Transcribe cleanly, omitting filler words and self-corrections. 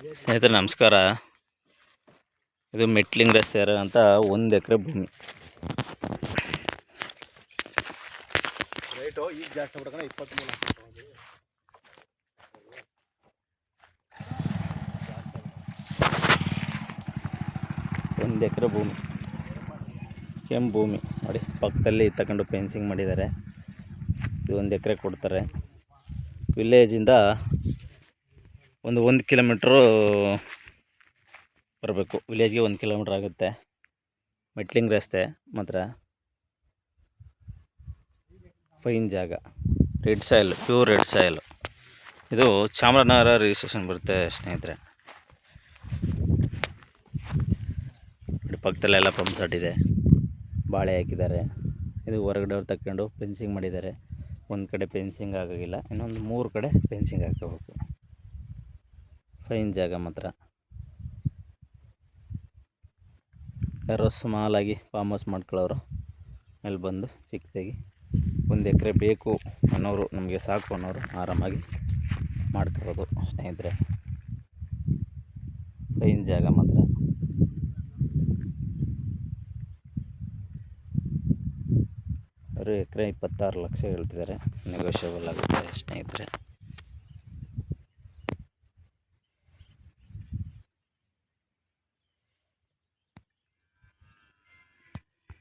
ಸ್ನೇಹಿತರೆ ನಮಸ್ಕಾರ. ಇದು ಮೆಟ್ಲಿಂಗ್ ರಸ್ತೆ ಅಂತ 1 ಎಕರೆ ಭೂಮಿ. ರೇಟು ಈಗ ಜಾಸ್ತಿ ಬಿಡೋಣ 23 1 ಎಕರೆ ಭೂಮಿ, ಕೆಂಪು ಭೂಮಿ ನೋಡಿ. ಪಕ್ಕದಲ್ಲಿ ತಗೊಂಡು ಫೆನ್ಸಿಂಗ್ ಮಾಡಿದ್ದಾರೆ. ಇದು 1 ಎಕರೆ ಕೊಡ್ತಾರೆ. ವಿಲೇಜಿಂದ ಒಂದು 1 ಕಿಲೋಮೀಟ್ರು ಬರಬೇಕು. ವಿಲೇಜ್ಗೆ 1 ಕಿಲೋಮೀಟ್ರ್ ಆಗುತ್ತೆ. ಮೆಟ್ಲಿಂಗ್ ರಸ್ತೆ ಮಾತ್ರ ಫೈನ್ ಜಾಗ. Red soil, pure red soil. ಇದು ಚಾಮರಾಜನಗರ ರಿಜಿಸ್ಟ್ರೇಷನ್ ಬರುತ್ತೆ ಸ್ನೇಹಿತರೆ. ಪಕ್ಕದಲ್ಲೆಲ್ಲ ಪಂಪ್ ಸೆಟ್ ಇದೆ, ಬಾಳೆ ಹಾಕಿದ್ದಾರೆ. ಇದು ಹೊರಗಡೆ ಅವ್ರು ತಗೊಂಡು ಫೆನ್ಸಿಂಗ್ ಮಾಡಿದ್ದಾರೆ. ಒಂದು ಕಡೆ ಫೆನ್ಸಿಂಗ್ ಆಗೋಗಿಲ್ಲ, ಇನ್ನೊಂದು 3 ಕಡೆ ಫೆನ್ಸಿಂಗ್ ಹಾಕೋಬೇಕು. ಫೈನ್ ಜಾಗ ಮಾತ್ರ. ಯಾರೋ ಸ್ಮಾಲಾಗಿ ಫಾರ್ಮ್ ಹೌಸ್ ಮಾಡ್ಕೊಳ್ಳೋರು ಮೇಲೆ ಬಂದು ಚಿಕ್ಕದಾಗಿ 1 ಎಕರೆ ಬೇಕು ಅನ್ನೋರು, ನಮಗೆ ಸಾಕು ಅನ್ನೋರು ಆರಾಮಾಗಿ ಮಾಡ್ಕೋಬೋದು ಸ್ನೇಹಿತರೆ. ಫೈನ್ ಜಾಗ ಮಾತ್ರ. ಅವರು ಎಕರೆ 26 ಲಕ್ಷ ಹೇಳ್ತಿದ್ದಾರೆ. ನೆಗೋಷಿಯಬಲ್ ಆಗುತ್ತೆ ಸ್ನೇಹಿತರೆ.